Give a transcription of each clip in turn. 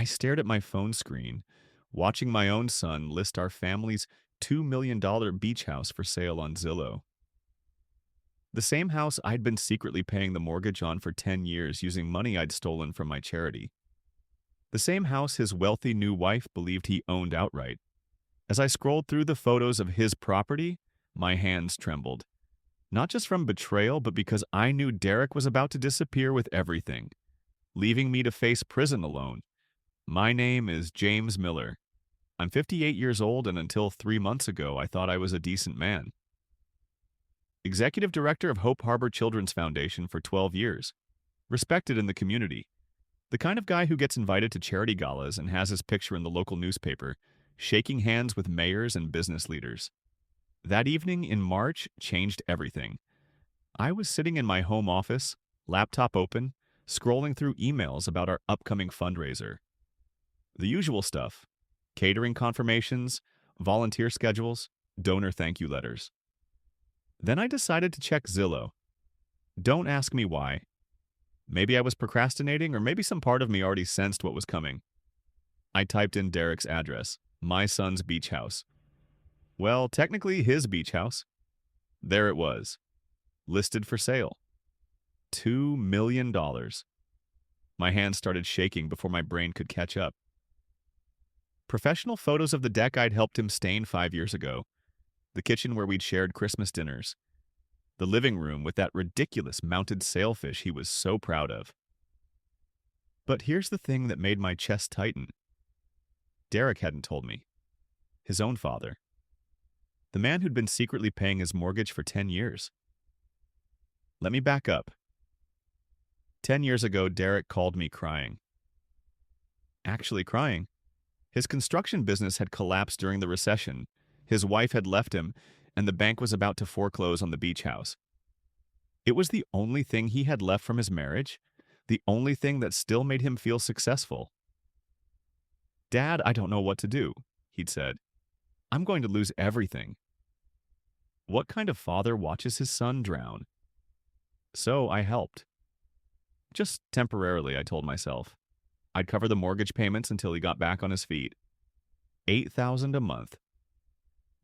I stared at my phone screen, watching my own son list our family's $2 million beach house for sale on Zillow. The same house I'd been secretly paying the mortgage on for 10 years using money I'd stolen from my charity. The same house his wealthy new wife believed he owned outright. As I scrolled through the photos of his property, my hands trembled. Not just from betrayal, but because I knew Derek was about to disappear with everything, leaving me to face prison alone. My name is James Miller. I'm 58 years old, and until 3 months ago, I thought I was a decent man. Executive Director of Hope Harbor Children's Foundation for 12 years. Respected in the community. The kind of guy who gets invited to charity galas and has his picture in the local newspaper, shaking hands with mayors and business leaders. That evening in March changed everything. I was sitting in my home office, laptop open, scrolling through emails about our upcoming fundraiser. The usual stuff: catering confirmations, volunteer schedules, donor thank you letters. Then I decided to check Zillow. Don't ask me why. Maybe I was procrastinating, or maybe some part of me already sensed what was coming. I typed in Derek's address, my son's beach house. Well, technically his beach house. There it was, listed for sale. $2 million. My hands started shaking before my brain could catch up. Professional photos of the deck I'd helped him stain 5 years ago. The kitchen where we'd shared Christmas dinners. The living room with that ridiculous mounted sailfish he was so proud of. But here's the thing that made my chest tighten. Derek hadn't told me. His own father. The man who'd been secretly paying his mortgage for 10 years. Let me back up. 10 years ago, Derek called me crying. Actually crying. His construction business had collapsed during the recession. His wife had left him, and the bank was about to foreclose on the beach house. It was the only thing he had left from his marriage, the only thing that still made him feel successful. "Dad, I don't know what to do," he'd said. "I'm going to lose everything." What kind of father watches his son drown? So I helped. Just temporarily, I told myself. I'd cover the mortgage payments until he got back on his feet. $8,000 a month.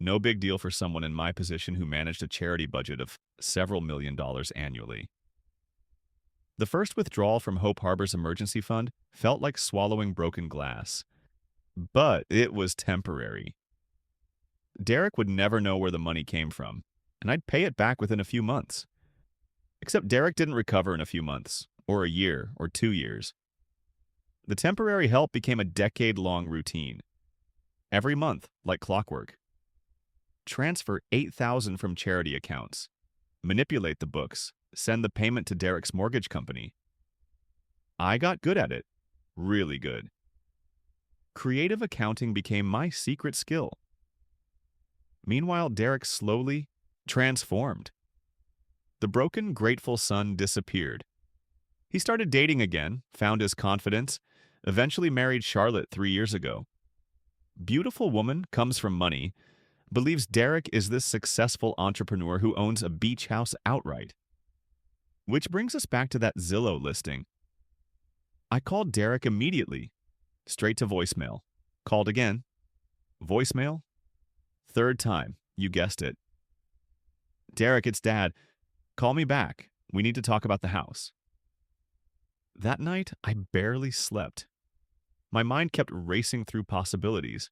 No big deal for someone in my position who managed a charity budget of several $1 million annually. The first withdrawal from Hope Harbor's emergency fund felt like swallowing broken glass. But it was temporary. Derek would never know where the money came from, and I'd pay it back within a few months. Except Derek didn't recover in a few months, or a year, or 2 years. The temporary help became a decade-long routine. Every month, like clockwork. Transfer $8,000 from charity accounts. Manipulate the books. Send the payment to Derek's mortgage company. I got good at it. Really good. Creative accounting became my secret skill. Meanwhile, Derek slowly transformed. The broken, grateful son disappeared. He started dating again, found his confidence, eventually married Charlotte 3 years ago. Beautiful woman, comes from money, believes Derek is this successful entrepreneur who owns a beach house outright. Which brings us back to that Zillow listing. I called Derek immediately, straight to voicemail. Called again. Voicemail. Third time, you guessed it. "Derek, it's Dad. Call me back. We need to talk about the house." That night, I barely slept. My mind kept racing through possibilities.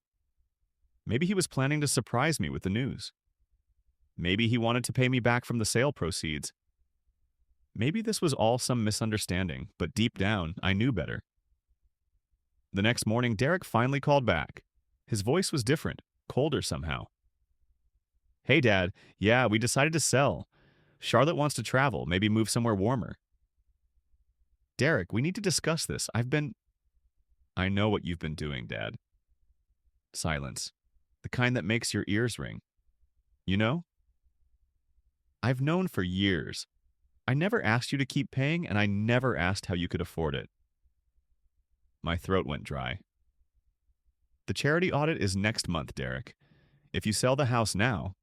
Maybe he was planning to surprise me with the news. Maybe he wanted to pay me back from the sale proceeds. Maybe this was all some misunderstanding, but deep down, I knew better. The next morning, Derek finally called back. His voice was different, colder somehow. "Hey, Dad. Yeah, we decided to sell. Charlotte wants to travel, maybe move somewhere warmer." "Derek, we need to discuss this. I know what you've been doing, Dad." Silence. The kind that makes your ears ring. "You know?" "I've known for years. I never asked you to keep paying, and I never asked how you could afford it." My throat went dry. "The charity audit is next month, Derek. If you sell the house now,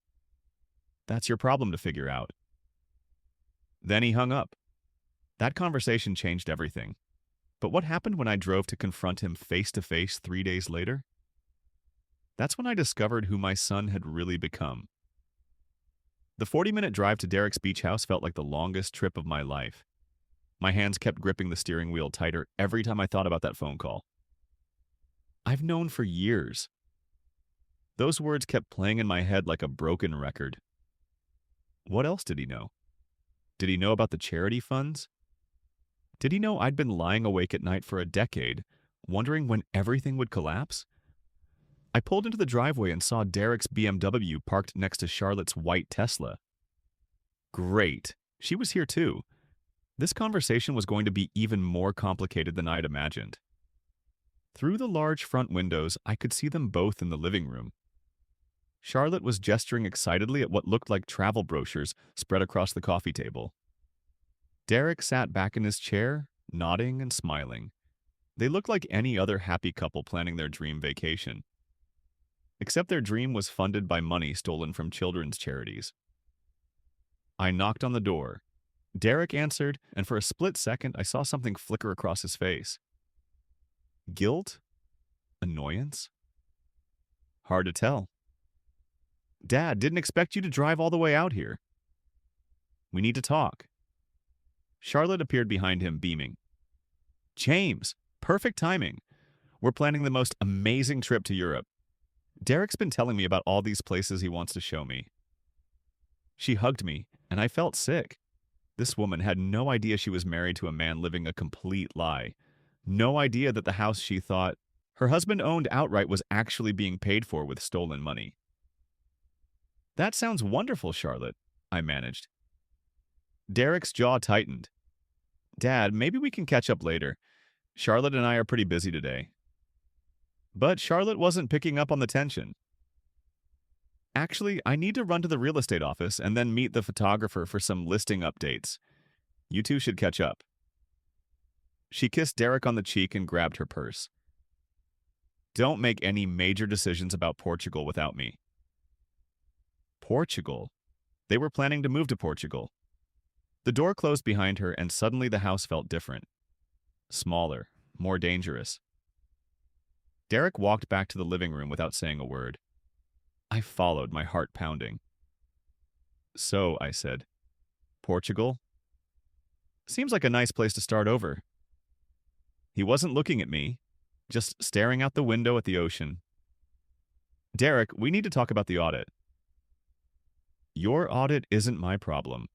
that's your problem to figure out." Then he hung up. That conversation changed everything. But what happened when I drove to confront him face to face 3 days later? That's when I discovered who my son had really become. The 40-minute drive to Derek's beach house felt like the longest trip of my life. My hands kept gripping the steering wheel tighter every time I thought about that phone call. I've known for years. Those words kept playing in my head like a broken record. What else did he know? Did he know about the charity funds? Did he know I'd been lying awake at night for a decade, wondering when everything would collapse? I pulled into the driveway and saw Derek's BMW parked next to Charlotte's white Tesla. Great. She was here too. This conversation was going to be even more complicated than I'd imagined. Through the large front windows, I could see them both in the living room. Charlotte was gesturing excitedly at what looked like travel brochures spread across the coffee table. Derek sat back in his chair, nodding and smiling. They looked like any other happy couple planning their dream vacation. Except their dream was funded by money stolen from children's charities. I knocked on the door. Derek answered, and for a split second, I saw something flicker across his face. Guilt? Annoyance? Hard to tell. Dad, didn't expect you to drive all the way out here. We need to talk. Charlotte appeared behind him, beaming. James, perfect timing. We're planning the most amazing trip to Europe. Derek's been telling me about all these places he wants to show me. She hugged me, and I felt sick. This woman had no idea she was married to a man living a complete lie. No idea that the house she thought her husband owned outright was actually being paid for with stolen money. That sounds wonderful, Charlotte, I managed. Derek's jaw tightened. Dad, maybe we can catch up later. Charlotte and I are pretty busy today. But Charlotte wasn't picking up on the tension. Actually, I need to run to the real estate office and then meet the photographer for some listing updates. You two should catch up. She kissed Derek on the cheek and grabbed her purse. Don't make any major decisions about Portugal without me. Portugal? They were planning to move to Portugal. The door closed behind her, and suddenly the house felt different. Smaller, more dangerous. Derek walked back to the living room without saying a word. I followed, my heart pounding. So, I said, Portugal? Seems like a nice place to start over. He wasn't looking at me, just staring out the window at the ocean. Derek, we need to talk about the audit. Your audit isn't my problem.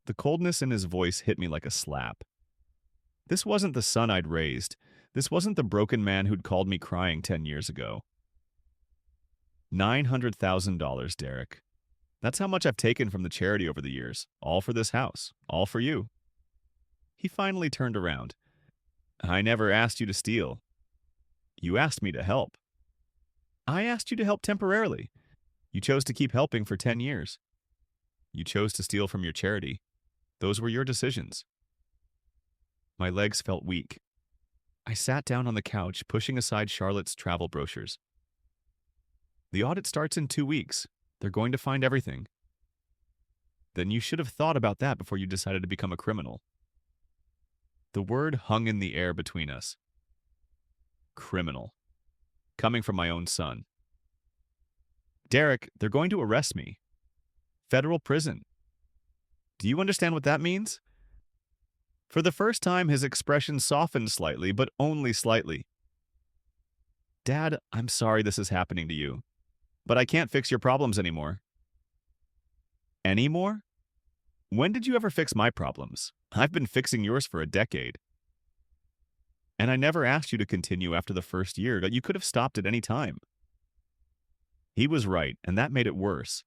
The coldness in his voice hit me like a slap. This wasn't the son I'd raised. This wasn't the broken man who'd called me crying 10 years ago. $900,000, Derek. That's how much I've taken from the charity over the years. All for this house. All for you. He finally turned around. I never asked you to steal. You asked me to help. I asked you to help temporarily. You chose to keep helping for 10 years. You chose to steal from your charity. Those were your decisions. My legs felt weak. I sat down on the couch, pushing aside Charlotte's travel brochures. The audit starts in 2 weeks. They're going to find everything. Then you should have thought about that before you decided to become a criminal. The word hung in the air between us. Criminal. Coming from my own son. Derek, they're going to arrest me. Federal prison. Do you understand what that means? For the first time, his expression softened slightly, but only slightly. Dad, I'm sorry this is happening to you, but I can't fix your problems anymore. Anymore? When did you ever fix my problems? I've been fixing yours for a decade. And I never asked you to continue after the first year. You could have stopped at any time. He was right, and that made it worse.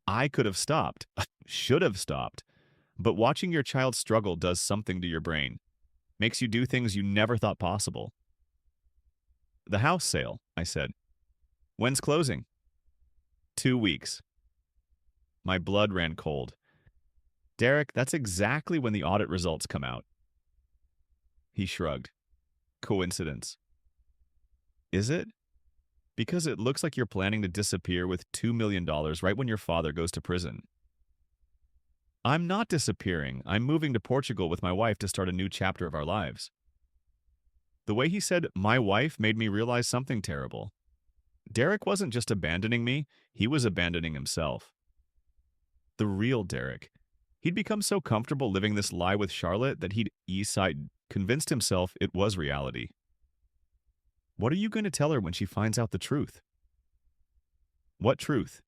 I could have stopped, should have stopped, but watching your child struggle does something to your brain, makes you do things you never thought possible. The house sale, I said. When's closing? 2 weeks. My blood ran cold. Derek, that's exactly when the audit results come out. He shrugged. Coincidence. Is it? Because it looks like you're planning to disappear with $2 million right when your father goes to prison. I'm not disappearing. I'm moving to Portugal with my wife to start a new chapter of our lives. The way he said my wife made me realize something terrible. Derek wasn't just abandoning me, he was abandoning himself. The real Derek. He'd become so comfortable living this lie with Charlotte that he'd convinced himself it was reality. What are you going to tell her when she finds out the truth? What truth?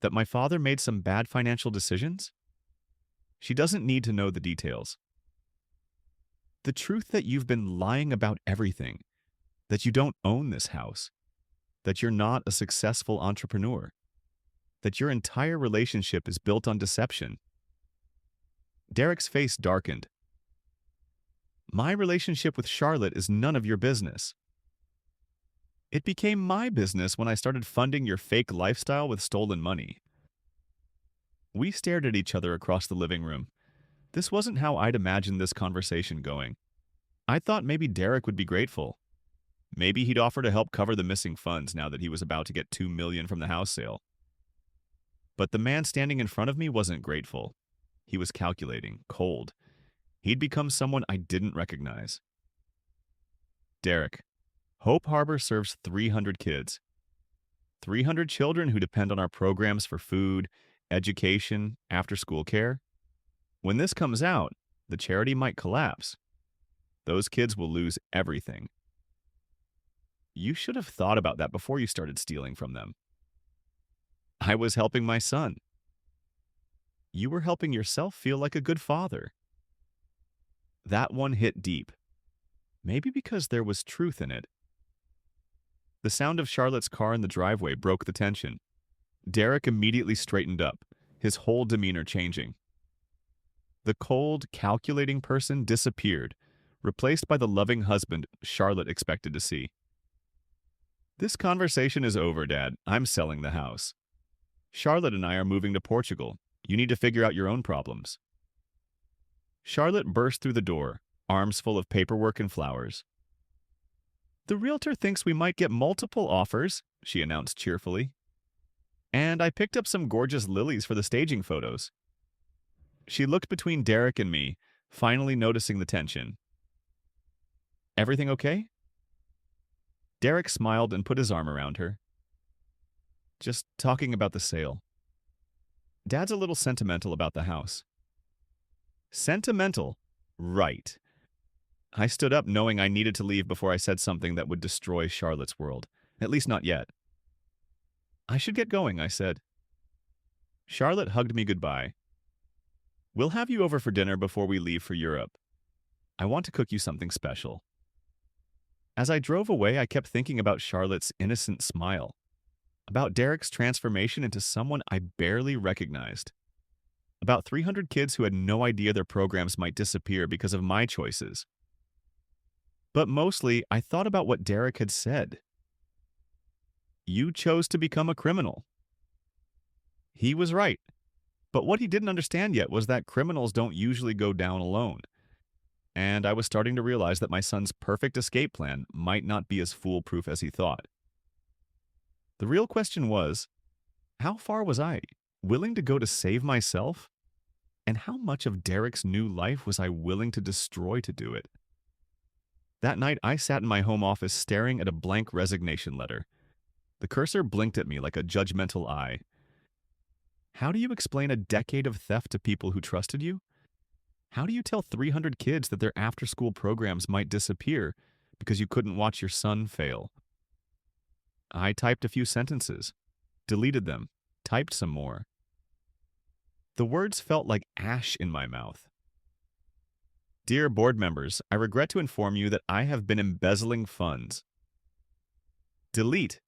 That my father made some bad financial decisions? She doesn't need to know the details. The truth that you've been lying about everything, that you don't own this house, that you're not a successful entrepreneur, that your entire relationship is built on deception. Derek's face darkened. My relationship with Charlotte is none of your business. It became my business when I started funding your fake lifestyle with stolen money. We stared at each other across the living room. This wasn't how I'd imagined this conversation going. I thought maybe Derek would be grateful. Maybe he'd offer to help cover the missing funds now that he was about to get $2 million from the house sale. But the man standing in front of me wasn't grateful. He was calculating, cold. He'd become someone I didn't recognize. Derek, Hope Harbor serves 300 kids. 300 children who depend on our programs for food, education, after-school care. When this comes out, the charity might collapse. Those kids will lose everything. You should have thought about that before you started stealing from them. I was helping my son. You were helping yourself feel like a good father. That one hit deep. Maybe because there was truth in it. The sound of Charlotte's car in the driveway broke the tension. Derek immediately straightened up, his whole demeanor changing. The cold, calculating person disappeared, replaced by the loving husband Charlotte expected to see. This conversation is over, Dad. I'm selling the house. Charlotte and I are moving to Portugal. You need to figure out your own problems. Charlotte burst through the door, arms full of paperwork and flowers. The realtor thinks we might get multiple offers, she announced cheerfully. And I picked up some gorgeous lilies for the staging photos. She looked between Derek and me, finally noticing the tension. Everything okay? Derek smiled and put his arm around her. Just talking about the sale. Dad's a little sentimental about the house. Sentimental? Right. I stood up knowing I needed to leave before I said something that would destroy Charlotte's world. At least not yet. I should get going, I said. Charlotte hugged me goodbye. We'll have you over for dinner before we leave for Europe. I want to cook you something special. As I drove away, I kept thinking about Charlotte's innocent smile, about Derek's transformation into someone I barely recognized, about 300 kids who had no idea their programs might disappear because of my choices. But mostly, I thought about what Derek had said. You chose to become a criminal. He was right. But what he didn't understand yet was that criminals don't usually go down alone. And I was starting to realize that my son's perfect escape plan might not be as foolproof as he thought. The real question was, how far was I willing to go to save myself? And how much of Derek's new life was I willing to destroy to do it? That night, I sat in my home office staring at a blank resignation letter. The cursor blinked at me like a judgmental eye. How do you explain a decade of theft to people who trusted you? How do you tell 300 kids that their after-school programs might disappear because you couldn't watch your son fail? I typed a few sentences, deleted them, typed some more. The words felt like ash in my mouth. Dear board members, I regret to inform you that I have been embezzling funds. Delete.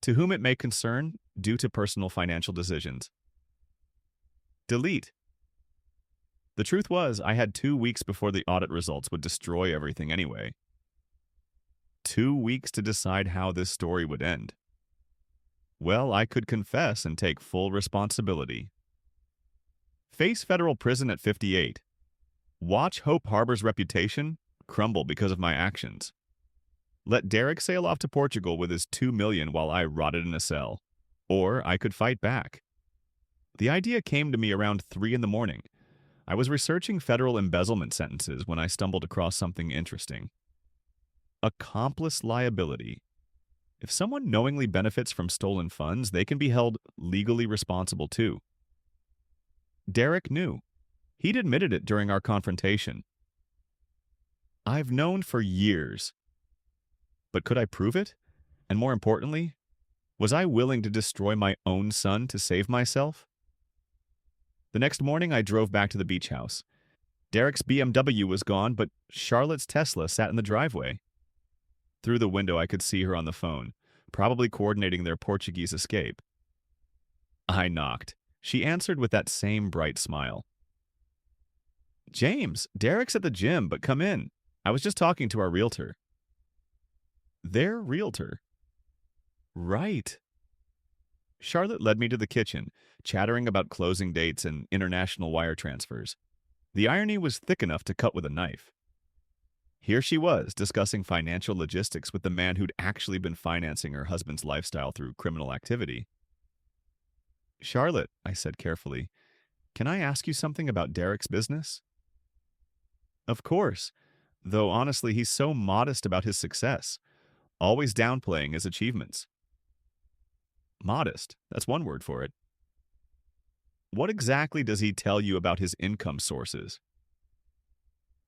To whom it may concern, due to personal financial decisions. Delete. The truth was, I had 2 weeks before the audit results would destroy everything anyway. 2 weeks to decide how this story would end. Well, I could confess and take full responsibility. Face federal prison at 58. Watch Hope Harbor's reputation crumble because of my actions. Let Derek sail off to Portugal with his $2 million while I rotted in a cell. Or I could fight back. The idea came to me around 3 in the morning. I was researching federal embezzlement sentences when I stumbled across something interesting. Accomplice liability. If someone knowingly benefits from stolen funds, they can be held legally responsible too. Derek knew. He'd admitted it during our confrontation. I've known for years. But could I prove it? And more importantly, was I willing to destroy my own son to save myself? The next morning, I drove back to the beach house. Derek's BMW was gone, but Charlotte's Tesla sat in the driveway. Through the window, I could see her on the phone, probably coordinating their Portuguese escape. I knocked. She answered with that same bright smile. "James, Derek's at the gym, but come in. I was just talking to our realtor." Their realtor? Right. Charlotte led me to the kitchen, chattering about closing dates and international wire transfers. The irony was thick enough to cut with a knife. Here she was, discussing financial logistics with the man who'd actually been financing her husband's lifestyle through criminal activity. "Charlotte," I said carefully, "can I ask you something about Derek's business?" "Of course, though honestly he's so modest about his success, always downplaying his achievements." Modest, that's one word for it. "What exactly does he tell you about his income sources?"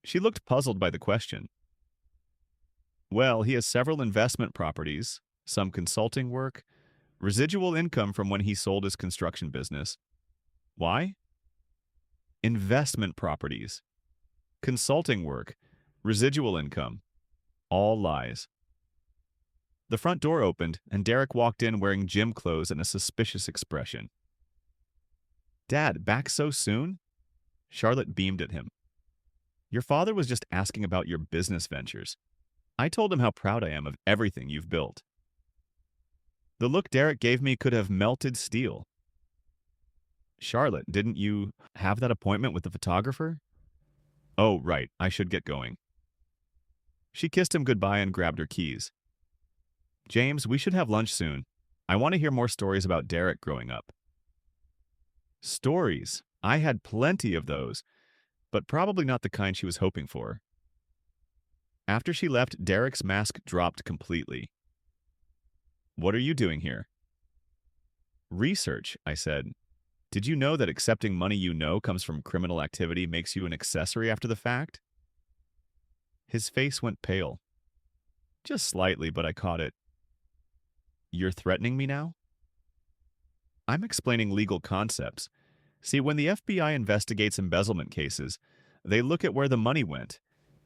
She looked puzzled by the question. "Well, he has several investment properties, some consulting work, residual income from when he sold his construction business." Why? Investment properties, consulting work, residual income. All lies. The front door opened, and Derek walked in wearing gym clothes and a suspicious expression. "Dad, back so soon?" Charlotte beamed at him. "Your father was just asking about your business ventures. I told him how proud I am of everything you've built." The look Derek gave me could have melted steel. "Charlotte, didn't you have that appointment with the photographer?" "Oh, right, I should get going." She kissed him goodbye and grabbed her keys. "James, we should have lunch soon. I want to hear more stories about Derek growing up." Stories. I had plenty of those, but probably not the kind she was hoping for. After she left, Derek's mask dropped completely. "What are you doing here?" "Research," I said. "Did you know that accepting money you know comes from criminal activity makes you an accessory after the fact?" His face went pale. Just slightly, but I caught it. "You're threatening me now?" "I'm explaining legal concepts. See, when the FBI investigates embezzlement cases, they look at where the money went,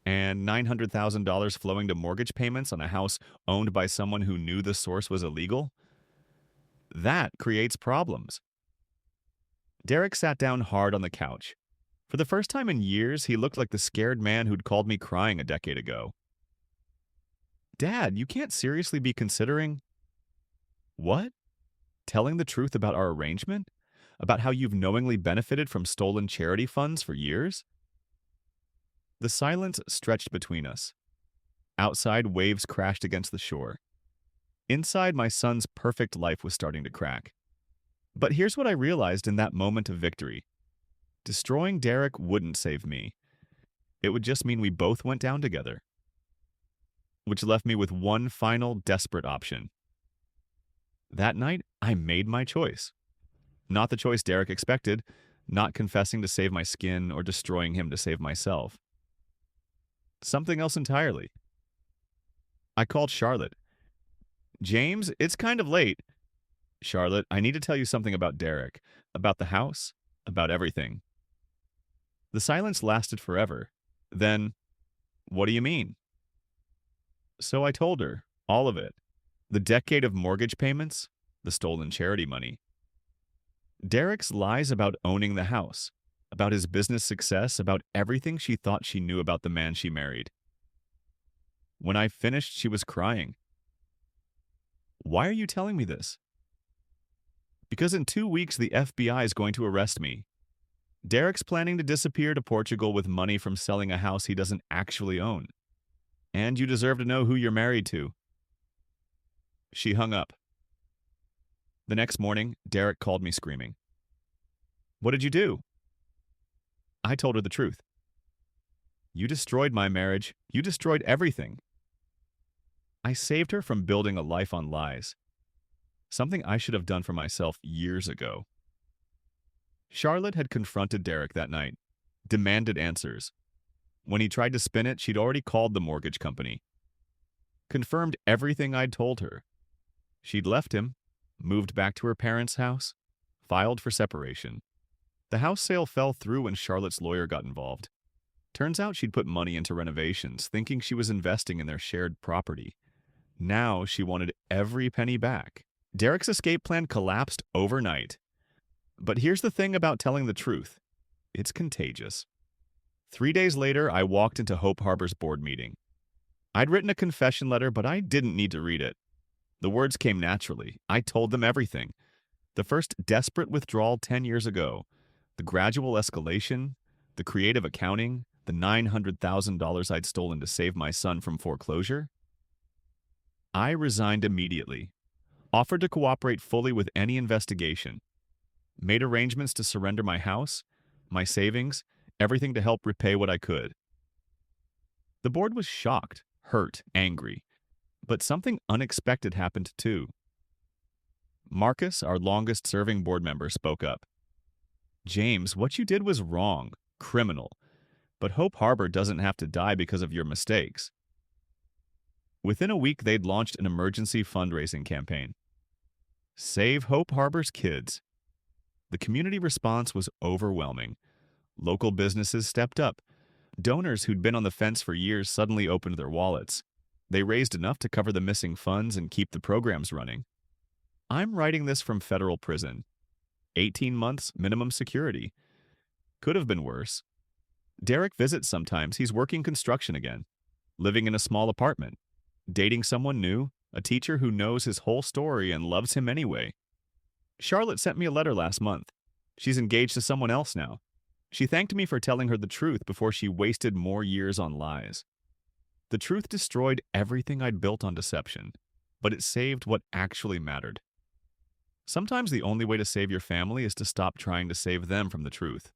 and $900,000 flowing to mortgage payments on a house owned by someone who knew the source was illegal? That creates problems." Derek sat down hard on the couch. For the first time in years, he looked like the scared man who'd called me crying a decade ago. "Dad, you can't seriously be considering—" "What? Telling the truth about our arrangement? About how you've knowingly benefited from stolen charity funds for years?" The silence stretched between us. Outside, waves crashed against the shore. Inside, my son's perfect life was starting to crack. But here's what I realized in that moment of victory. Destroying Derek wouldn't save me. It would just mean we both went down together. Which left me with one final, desperate option. That night, I made my choice. Not the choice Derek expected, not confessing to save my skin or destroying him to save myself. Something else entirely. I called Charlotte. "James, it's kind of late." "Charlotte, I need to tell you something about Derek, about the house, about everything." The silence lasted forever. Then, "What do you mean?" So I told her, all of it. The decade of mortgage payments, the stolen charity money. Derek's lies about owning the house, about his business success, about everything she thought she knew about the man she married. When I finished, she was crying. "Why are you telling me this?" "Because in 2 weeks, the FBI is going to arrest me. Derek's planning to disappear to Portugal with money from selling a house he doesn't actually own. And you deserve to know who you're married to." She hung up. The next morning, Derek called me screaming. What did you do? I told her the truth. You destroyed my marriage. You destroyed everything. I saved her from building a life on lies, something I should have done for myself years ago. Charlotte had confronted Derek that night, demanded answers. When he tried to spin it, she'd already called the mortgage company, confirmed everything I'd told her. She'd left him, moved back to her parents' house, filed for separation. The house sale fell through when Charlotte's lawyer got involved. Turns out she'd put money into renovations, thinking she was investing in their shared property. Now she wanted every penny back. Derek's escape plan collapsed overnight. But here's the thing about telling the truth. It's contagious. 3 days later, I walked into Hope Harbor's board meeting. I'd written a confession letter, but I didn't need to read it. The words came naturally. I told them everything. The first desperate withdrawal 10 years ago, the gradual escalation, the creative accounting, the $900,000 I'd stolen to save my son from foreclosure. I resigned immediately, offered to cooperate fully with any investigation, made arrangements to surrender my house, my savings, everything to help repay what I could. The board was shocked, hurt, angry, but something unexpected happened too. Marcus, our longest-serving board member, spoke up. James, what you did was wrong, criminal, but Hope Harbor doesn't have to die because of your mistakes. Within a week, they'd launched an emergency fundraising campaign. Save Hope Harbor's kids. The community response was overwhelming. Local businesses stepped up. Donors who'd been on the fence for years suddenly opened their wallets. They raised enough to cover the missing funds and keep the programs running. I'm writing this from federal prison. 18 months minimum security. Could have been worse. Derek visits sometimes. He's working construction again, living in a small apartment, dating someone new, a teacher who knows his whole story and loves him anyway. Charlotte sent me a letter last month. She's engaged to someone else now. She thanked me for telling her the truth before she wasted more years on lies. The truth destroyed everything I'd built on deception, but it saved what actually mattered. Sometimes the only way to save your family is to stop trying to save them from the truth.